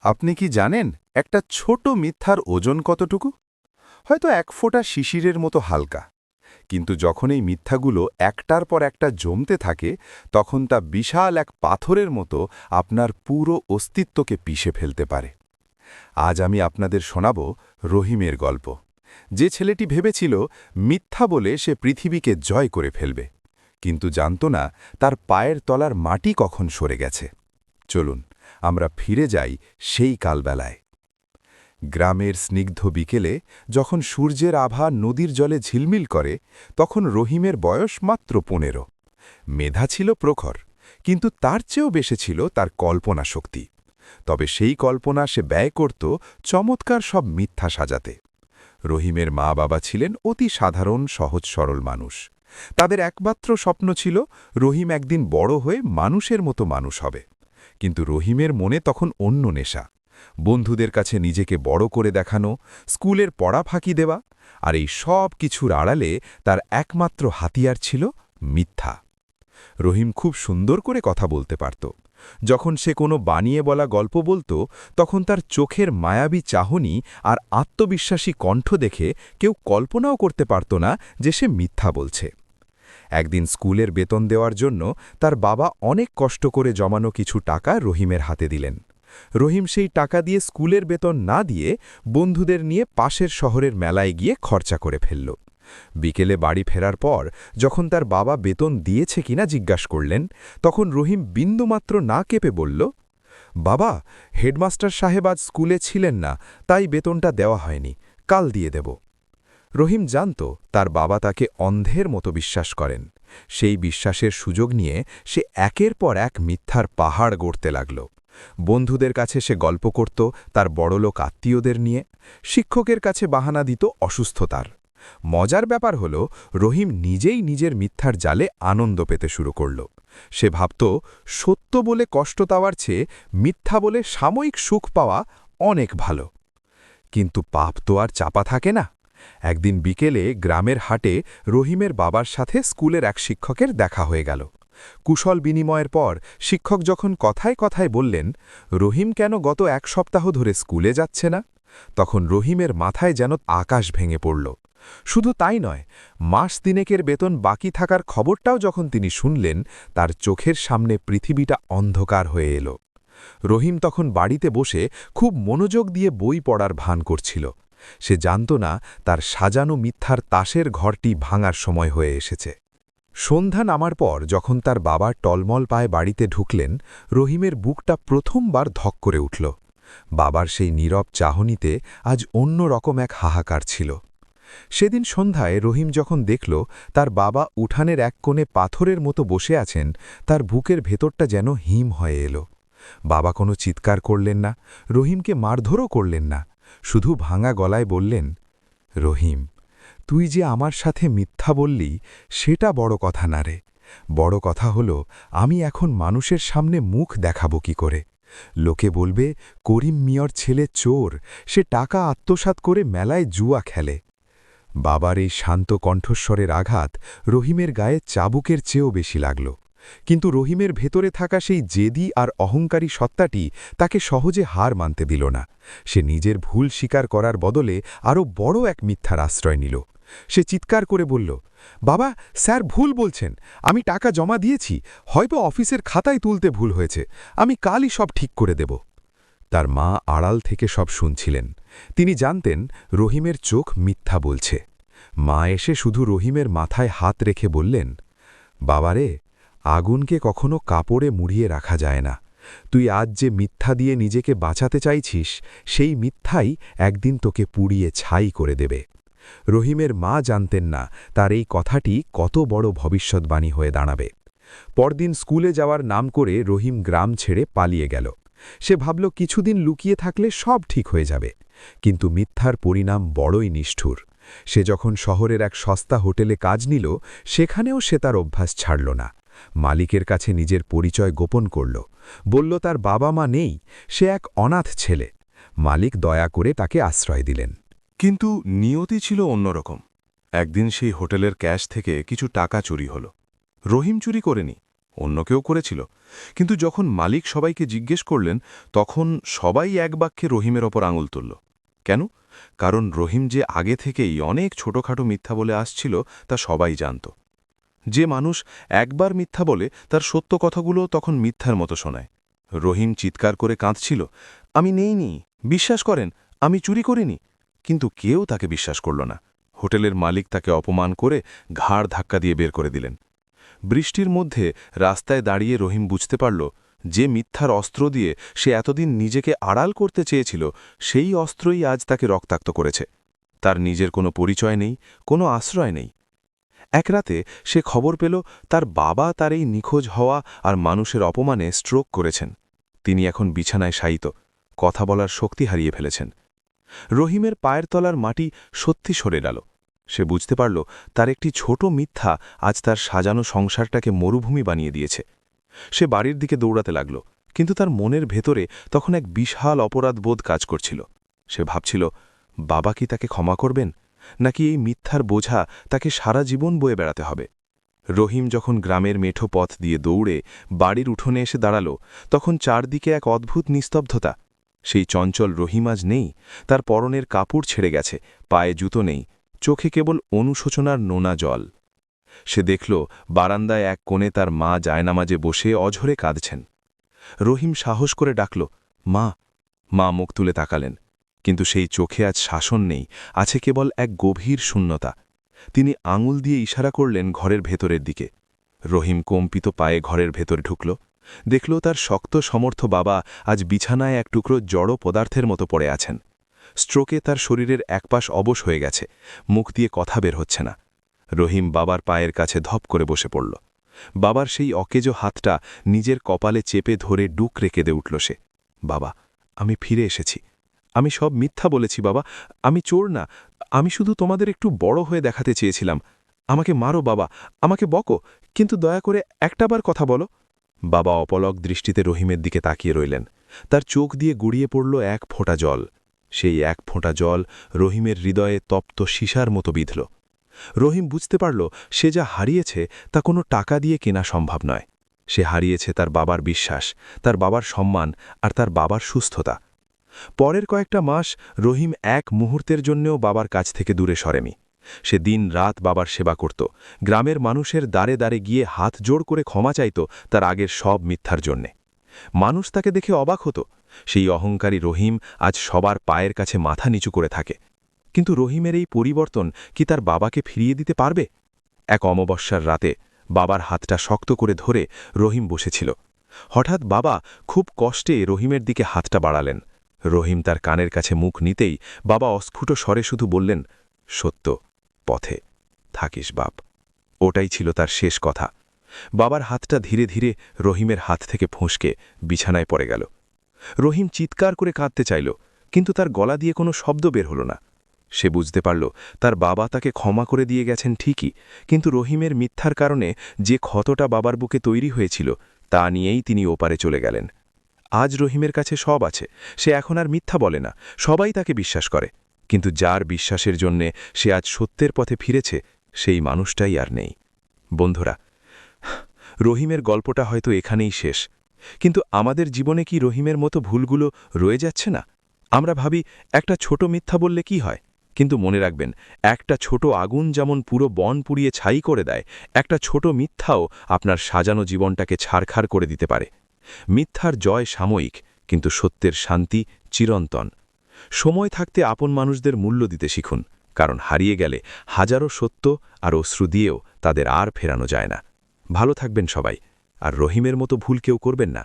আপনি কি জানেন একটা ছোট মিথ্যার ওজন কতটুকু? হয়তো এক ফোঁটা শিশিরের মতো হালকা, কিন্তু যখন এই মিথ্যাগুলো একটার পর একটা জমতে থাকে তখন তা বিশাল এক পাথরের মতো আপনার পুরো অস্তিত্বকে পিষে ফেলতে পারে। আজ আমি আপনাদের শোনাব রহিমের গল্প, যে ছেলেটি ভেবেছিল মিথ্যা বলে সে পৃথিবীকে জয় করে ফেলবে, কিন্তু জানত না তার পায়ের তলার মাটি কখন সরে গেছে। চলুন আমরা ফিরে যাই সেই কালবেলায়। গ্রামের স্নিগ্ধ বিকেলে যখন সূর্যের আভা নদীর জলে ঝিলমিল করে, তখন রহিমের বয়স মাত্র 15। মেধা ছিল প্রখর, কিন্তু তার চেয়েও বেশি ছিল তার কল্পনা শক্তি। তবে সেই কল্পনা সে ব্যয় করত চমৎকার সব মিথ্যা সাজাতে। রহিমের মা বাবা ছিলেন অতি সাধারণ সহজ সরল মানুষ। তাদের একমাত্র স্বপ্ন ছিল রহিম একদিন বড় হয়ে মানুষের মতো মানুষ হবে। কিন্তু রহিমের মনে তখন অন্য নেশা, বন্ধুদের কাছে নিজেকে বড় করে দেখানো, স্কুলের পড়া ফাঁকি দেওয়া, আর এই সব কিছুর আড়ালে তার একমাত্র হাতিয়ার ছিল মিথ্যা। রহিম খুব সুন্দর করে কথা বলতে পারত। যখন সে কোনো বানিয়ে বলা গল্প বলতো, তখন তার চোখের মায়াবী চাহনি আর আত্মবিশ্বাসী কণ্ঠ দেখে কেউ কল্পনাও করতে পারত না যে সে মিথ্যা বলছে। একদিন স্কুলের বেতন দেওয়ার জন্য তার বাবা অনেক কষ্ট করে জমানো কিছু টাকা রহিমের হাতে দিলেন। রহিম সেই টাকা দিয়ে স্কুলের বেতন না দিয়ে বন্ধুদের নিয়ে পাশের শহরের মেলায় গিয়ে খরচা করে ফেলল। বিকেলে বাড়ি ফেরার পর যখন তার বাবা বেতন দিয়েছে কিনা জিজ্ঞাসা করলেন, তখন রহিম বিন্দুমাত্র না কেঁপে বলল, বাবা, হেডমাস্টার সাহেব আজ স্কুলে ছিলেন না, তাই বেতনটা দেওয়া হয়নি, কাল দিয়ে দেব। রহিম জানত তার বাবা তাকে অন্ধের মতো বিশ্বাস করেন। সেই বিশ্বাসের সুযোগ নিয়ে সে একের পর এক মিথ্যার পাহাড় গড়তে লাগল। বন্ধুদের কাছে সে গল্প করত তার বড়লোক আত্মীয়দের নিয়ে, শিক্ষকের কাছে বাহানা দিত অসুস্থতার। মজার ব্যাপার হল, রহিম নিজেই নিজের মিথ্যার জালে আনন্দ পেতে শুরু করল। সে ভাবত সত্য বলে কষ্ট পাওয়ার চেয়ে মিথ্যা বলে সাময়িক সুখ পাওয়া অনেক ভালো। কিন্তু পাপ তো আর চাপা থাকে না। একদিন বিকেলে গ্রামের হাটে রহিমের বাবার সাথে স্কুলের এক শিক্ষকের দেখা হয়ে গেল। কুশল বিনিময়ের পর শিক্ষক যখন কথায় কথায় বললেন, রহিম কেন গত এক সপ্তাহ ধরে স্কুলে যাচ্ছে না, তখন রহিমের মাথায় যেন আকাশ ভেঙে পড়ল। শুধু তাই নয়, মাস তিনেকের বেতন বাকি থাকার খবরটাও যখন তিনি শুনলেন, তার চোখের সামনে পৃথিবীটা অন্ধকার হয়ে এলো। রহিম তখন বাড়িতে বসে খুব মনোযোগ দিয়ে বই পড়ার ভান করছিল। সে জানত না তার সাজানো মিথ্যার তাসের ঘরটি ভাঙার সময় হয়ে এসেছে। সন্ধ্যা নামার পর যখন তার বাবা টলমল পায়ে বাড়িতে ঢুকলেন, রহিমের বুকটা প্রথমবার ধক করে উঠল। বাবার সেই নীরব চাহনিতে আজ অন্য রকম এক হাহাকার ছিল। সেদিন সন্ধ্যায় রহিম যখন দেখল তার বাবা উঠানের এক কোণে পাথরের মতো বসে আছেন, তার বুকের ভেতরটা যেন হিম হয়ে এলো। বাবা কোনো চিৎকার করলেন না, রহিমকে মারধরও করলেন না, শুধু ভাঙা গলায় বললেন, রহিম, তুই যে আমার সাথে মিথ্যা বললি সেটা বড় কথা না রে। বড় কথা হলো আমি এখন মানুষের সামনে মুখ দেখাবো কি করে। লোকে বলবে করিম মিয়ার ছেলে চোর, সে টাকা আত্মসাৎ করে মেলায় জুয়া খেলে। বাবার এই শান্ত কণ্ঠস্বরের আঘাত রহিমের গায়ে চাবুকের চেয়েও বেশি লাগল। কিন্তু রহিমের ভেতরে থাকা সেই জেদি আর অহংকারী সত্তাটি তাকে সহজে হার মানতে দিল না। সে নিজের ভুল স্বীকার করার বদলে আরও বড় এক মিথ্যার আশ্রয় নিল। সে চিৎকার করে বলল, বাবা, স্যার ভুল বলছেন, আমি টাকা জমা দিয়েছি, হয়তো অফিসের খাতায় তুলতে ভুল হয়েছে, আমি কালই সব ঠিক করে দেব। তার মা আড়াল থেকে সব শুনছিলেন। তিনি জানতেন রহিমের চোখ মিথ্যা বলছে। মা এসে শুধু রহিমের মাথায় হাত রেখে বললেন, বাবারে, আগুনকে কখনো কাপড়ে মুড়িয়ে রাখা যায় না। তুই আজ যে মিথ্যা দিয়ে নিজেকে বাঁচাতে চাইছিস, সেই মিথ্যাই একদিন তোকে পুড়িয়ে ছাই করে দেবে। রহিমের মা জানতেন না তার এই কথাটি কত বড় ভবিষ্যৎবাণী হয়ে দাঁড়াবে। পরদিন স্কুলে যাওয়ার নাম করে রহিম গ্রাম ছেড়ে পালিয়ে গেল। সে ভাবল কিছুদিন লুকিয়ে থাকলে সব ঠিক হয়ে যাবে। কিন্তু মিথ্যার পরিণাম বড়ই নিষ্ঠুর। সে যখন শহরের এক সস্তা হোটেলে কাজ নিল, সেখানেও সে তার অভ্যাস ছাড়ল না। মালিকের কাছে নিজের পরিচয় গোপন করল, বলল তার বাবা মা নেই, সে এক অনাথ ছেলে। মালিক দয়া করে তাকে আশ্রয় দিলেন। কিন্তু নিয়তি ছিল অন্যরকম। একদিন সেই হোটেলের ক্যাশ থেকে কিছু টাকা চুরি হল। রহিম চুরি করেনি, অন্য কেউ করেছিল, কিন্তু যখন মালিক সবাইকে জিজ্ঞেস করলেন তখন সবাই এক বাক্যে রহিমের ওপর আঙুল তুলল। কেন? কারণ রহিম যে আগে থেকেই অনেক ছোটখাটো মিথ্যা বলে আসছিল তা সবাই জানত। যে মানুষ একবার মিথ্যা বলে তার সত্য কথাগুলো তখন মিথ্যার মতো শোনায়। রহিম চিৎকার করে কাঁদছিল, আমি নেইনি, বিশ্বাস করেন, আমি চুরি করিনি। কিন্তু কেউ তাকে বিশ্বাস করল না। হোটেলের মালিক তাকে অপমান করে ঘাড় ধাক্কা দিয়ে বের করে দিলেন। বৃষ্টির মধ্যে রাস্তায় দাঁড়িয়ে রহিম বুঝতে পারল, যে মিথ্যার অস্ত্র দিয়ে সে এতদিন নিজেকে আড়াল করতে চেয়েছিল, সেই অস্ত্রই আজ তাকে রক্তাক্ত করেছে। তার নিজের কোনো পরিচয় নেই, কোনো আশ্রয় নেই। এক রাতে সে খবর পেল তার বাবা তার এই নিখোঁজ হওয়া আর মানুষের অপমানে স্ট্রোক করেছেন। তিনি এখন বিছানায় শায়িত, কথা বলার শক্তি হারিয়ে ফেলেছেন। রহিমের পায়ের তলার মাটি সত্যি সরে গেল। সে বুঝতে পারল তার একটি ছোট মিথ্যা আজ তার সাজানো সংসারটাকে মরুভূমি বানিয়ে দিয়েছে। সে বাড়ির দিকে দৌড়াতে লাগল, কিন্তু তার মনের ভেতরে তখন এক বিশাল অপরাধবোধ কাজ করছিল। সে ভাবছিল, বাবা কি তাকে ক্ষমা করবেন, নাকি এই মিথ্যার বোঝা তাকে সারা জীবন বয়ে বেড়াতে হবে। রহিম যখন গ্রামের মেঠো পথ দিয়ে দৌড়ে বাড়ির উঠোনে এসে দাঁড়াল, তখন চারদিকে এক অদ্ভুত নিস্তব্ধতা। সেই চঞ্চল রহিম আজ নেই, তার পরনের কাপড় ছেড়ে গেছে, পায়ে জুতো নেই, চোখে কেবল অনুশোচনার নোনা জল। সে দেখল বারান্দায় এক কোণে তার মা জায়নামাজে বসে অঝরে কাঁদছেন। রহিম সাহস করে ডাকল, মা। মা মুখ তুলে তাকালেন, কিন্তু সেই চোখে আজ শাসন নেই, আছে কেবল এক গভীর শূন্যতা। তিনি আঙুল দিয়ে ইশারা করলেন ঘরের ভেতরের দিকে। রহিম কম্পিত পায়ে ঘরের ভেতরে ঢুকল, দেখল তার শক্ত সমর্থ বাবা আজ বিছানায় এক টুকরো জড় পদার্থের মতো পড়ে আছেন। স্ট্রোকে তার শরীরের একপাশ অবশ হয়ে গেছে, মুখ দিয়ে কথা বের হচ্ছে না। রহিম বাবার পায়ের কাছে ধপ করে বসে পড়ল। বাবার সেই অকেজো হাতটা নিজের কপালে চেপে ধরে ডুকরে কেঁদে উঠল সে। বাবা, আমি ফিরে এসেছি। আমি সব মিথ্যা বলেছি বাবা, আমি চোর না, আমি শুধু তোমাদের একটু বড় হয়ে দেখাতে চেয়েছিলাম। আমাকে মারো বাবা, আমাকে বকো, কিন্তু দয়া করে একটাবার কথা বলো। বাবা অপলক দৃষ্টিতে রহিমের দিকে তাকিয়ে রইলেন। তার চোখ দিয়ে গুড়িয়ে পড়ল এক ফোঁটা জল। সেই এক ফোঁটা জল রহিমের হৃদয়ে তপ্ত সীসার মতো বিঁধল। রহিম বুঝতে পারল সে যা হারিয়েছে তা কোনো টাকা দিয়ে কেনা সম্ভব নয়। সে হারিয়েছে তার বাবার বিশ্বাস, তার বাবার সম্মান আর তার বাবার সুস্থতা। পরের কয়েকটা মাস রহিম এক মুহূর্তের জন্যও বাবার কাছ থেকে দূরে সরেনি। সে দিন রাত বাবার সেবা করত, গ্রামের মানুষের দ্বারে দ্বারে গিয়ে হাত জোড় করে ক্ষমা চাইত তার আগের সব মিথ্যার জন্যে। মানুষ তাকে দেখে অবাক হতো, সেই অহংকারী রহিম আজ সবার পায়ের কাছে মাথা নিচু করে থাকে। কিন্তু রহিমের এই পরিবর্তন কি তার বাবাকে ফিরিয়ে দিতে পারবে? এক অমাবস্যার রাতে বাবার হাতটা শক্ত করে ধরে রহিম বসেছিল। হঠাৎ বাবা খুব কষ্টে রহিমের দিকে হাতটা বাড়ালেন। রহিম তার কানের কাছে মুখ নিতেই বাবা অস্ফুট স্বরে শুধু বললেন, সত্য পথে থাকিস বাপ। ওটাই ছিল তার শেষ কথা। বাবার হাতটা ধীরে ধীরে রহিমের হাত থেকে ফোঁসকে বিছানায় পড়ে গেল। রহিম চিৎকার করে কাঁদতে চাইল, কিন্তু তার গলা দিয়ে কোনো শব্দ বের হল না। সে বুঝতে পারল তার বাবা তাকে ক্ষমা করে দিয়ে গেছেন ঠিকই, কিন্তু রহিমের মিথ্যার কারণে যে ক্ষতটা বাবার বুকে তৈরি হয়েছিল তা নিয়েই তিনি ওপারে চলে গেলেন। আজ রহিমের কাছে সব আছে, সে এখন আর মিথ্যা বলে না, সবাই তাকে বিশ্বাস করে। কিন্তু যার বিশ্বাসের জন্যে সে আজ সত্যের পথে ফিরেছে, সেই মানুষটাই আর নেই। বন্ধুরা, রহিমের গল্পটা হয়তো এখানেই শেষ, কিন্তু আমাদের জীবনে কি রহিমের মতো ভুলগুলো রয়ে যাচ্ছে না? আমরা ভাবি একটা ছোট মিথ্যা বললে কি হয়, কিন্তু মনে রাখবেন, একটা ছোট আগুন যেমন পুরো বন পুড়িয়ে ছাই করে দেয়, একটা ছোট মিথ্যাও আপনার সাজানো জীবনটাকে ছারখার করে দিতে পারে। মিথ্যার জয় সাময়িক, কিন্তু সত্যের শান্তি চিরন্তন। সময় থাকতে আপন মানুষদের মূল্য দিতে শিখুন, কারণ হারিয়ে গেলে হাজারো সত্য আর অশ্রু দিয়েও তাদের আর ফেরানো যায় না। ভালো থাকবেন সবাই, আর রহিমের মতো ভুল কেউ করবেন না।